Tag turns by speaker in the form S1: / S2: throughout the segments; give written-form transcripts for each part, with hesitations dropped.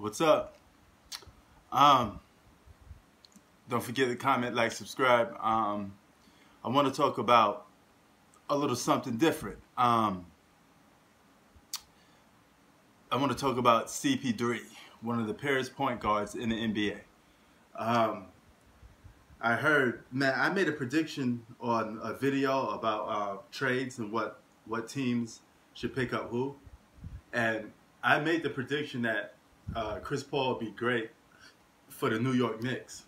S1: What's up? Um, don't forget to comment, like, subscribe. I want to talk about a little something different. I want to talk about CP3, one of the Paris point guards in the NBA. I heard, man, I made a prediction on a video about trades and what teams should pick up who. And I made the prediction that Chris Paul would be great for the New York Knicks.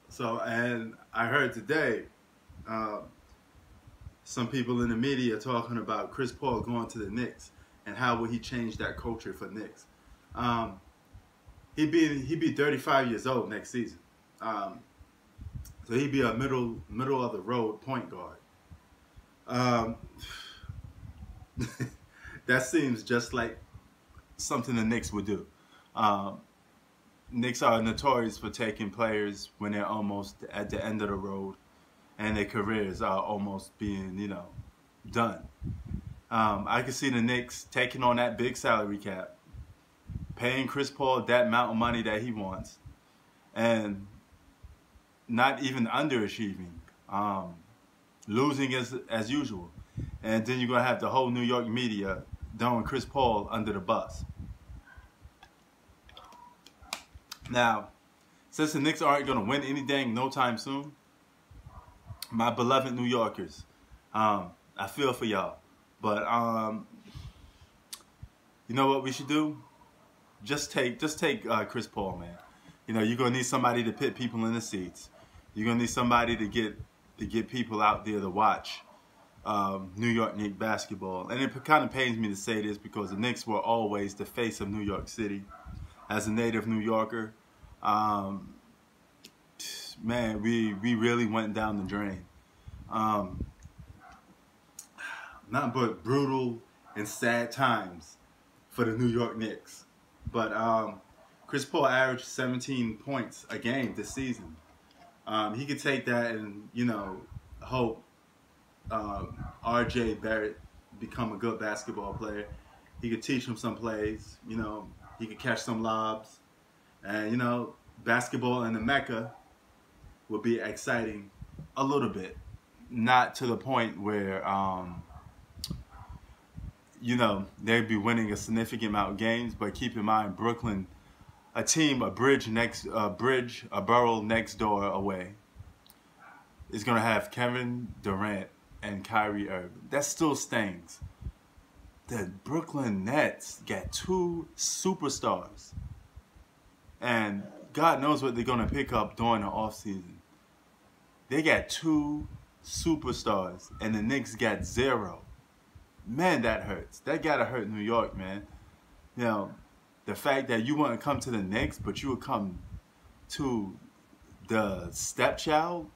S1: So, and I heard today some people in the media talking about Chris Paul going to the Knicks and how will he change that culture for Knicks. He'd be 35 years old next season. So he'd be a middle of the road point guard. That seems just like something the Knicks would do. Knicks are notorious for taking players when they're almost at the end of the road and their careers are almost being, done. I could see the Knicks taking on that big salary cap, paying Chris Paul that amount of money that he wants, and not even underachieving, losing as usual. And then you're going to have the whole New York media throwing Chris Paul under the bus. Now, since the Knicks aren't going to win anything no time soon, my beloved New Yorkers, I feel for y'all. But you know what we should do? Just take Chris Paul, man. You're going to need somebody to put people in the seats. You're going to need somebody to get people out there to watch New York Knicks basketball. And it kind of pains me to say this because the Knicks were always the face of New York City. As a native New Yorker, man, we really went down the drain. Nothing but brutal and sad times for the New York Knicks. But Chris Paul averaged 17 points a game this season. He could take that and, hope RJ Barrett become a good basketball player. He could teach him some plays, he could catch some lobs. And, basketball in the Mecca would be exciting a little bit. Not to the point where, they'd be winning a significant amount of games. But keep in mind, Brooklyn, a borough next door away, is going to have Kevin Durant and Kyrie Irving. That still stings. The Brooklyn Nets got two superstars. And God knows what they're going to pick up during the offseason. They got two superstars, and the Knicks got zero. Man, that hurts. That got to hurt New York, man. The fact that you wouldn't come to the Knicks, but you would come to the stepchild,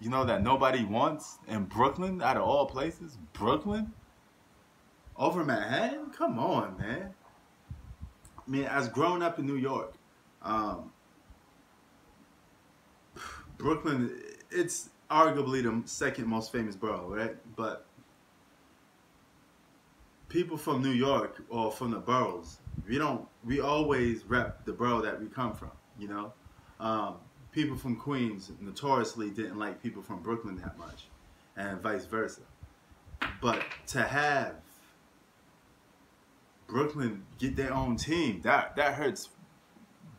S1: that nobody wants in Brooklyn, out of all places. Brooklyn? Over Manhattan? Come on, man. I mean, as growing up in New York, Brooklyn, it's arguably the second most famous borough, right? But people from New York or from the boroughs, we always rep the borough that we come from, People from Queens notoriously didn't like people from Brooklyn that much, and vice versa. But to have Brooklyn get their own team, that hurts.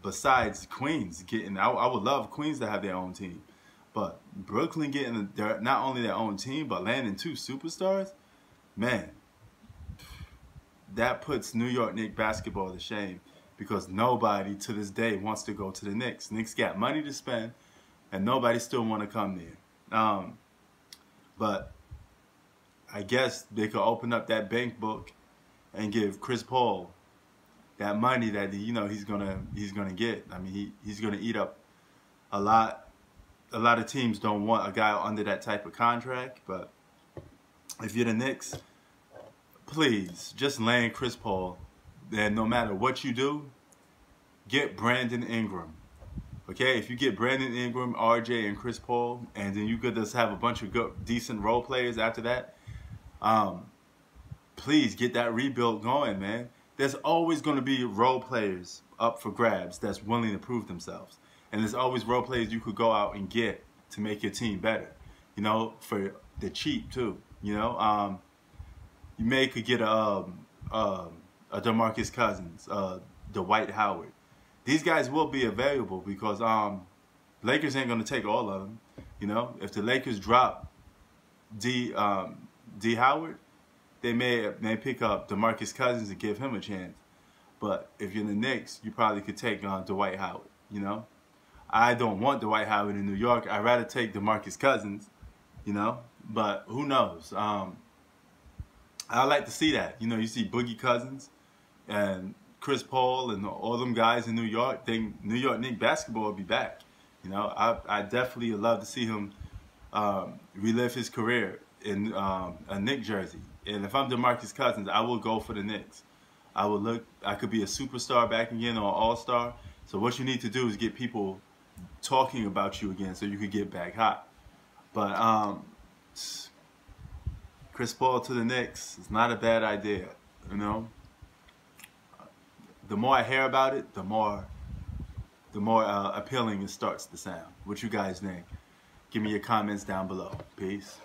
S1: Besides Queens getting, I would love Queens to have their own team, but Brooklyn getting not only their own team, but landing two superstars, man, that puts New York Knicks basketball to shame because nobody to this day wants to go to the Knicks. Knicks got money to spend, and nobody still want to come there. But I guess they could open up that bank book and give Chris Paul that money that he's gonna get. I mean, he's gonna eat up a lot. A lot of teams don't want a guy under that type of contract. But if you're the Knicks, please just land Chris Paul. Then no matter what you do, get Brandon Ingram. Okay, if you get Brandon Ingram, RJ, and Chris Paul, and then you could just have a bunch of good, decent role players after that. Please get that rebuild going, man. There's always going to be role players up for grabs that's willing to prove themselves. And there's always role players you could go out and get to make your team better. You know, for the cheap too. You know, you may could get a DeMarcus Cousins, Dwight Howard. These guys will be available because Lakers ain't gonna take all of them. You know, if the Lakers drop D Howard, they may pick up DeMarcus Cousins and give him a chance. But if you're the Knicks, you probably could take Dwight Howard. You know, I don't want Dwight Howard in New York. I'd rather take DeMarcus Cousins. You know, but who knows? I like to see that. You know, you see Boogie Cousins and Chris Paul and all them guys in New York. Think New York Knicks basketball will be back. You know, I definitely would love to see him relive his career in a Knicks jersey. And if I'm DeMarcus Cousins, I will go for the Knicks. I could be a superstar back again or an all-star. So what you need to do is get people talking about you again so you could get back hot. But Chris Paul to the Knicks is not a bad idea, you know. The more I hear about it, the more appealing it starts to sound. What you guys think? Give me your comments down below. Peace.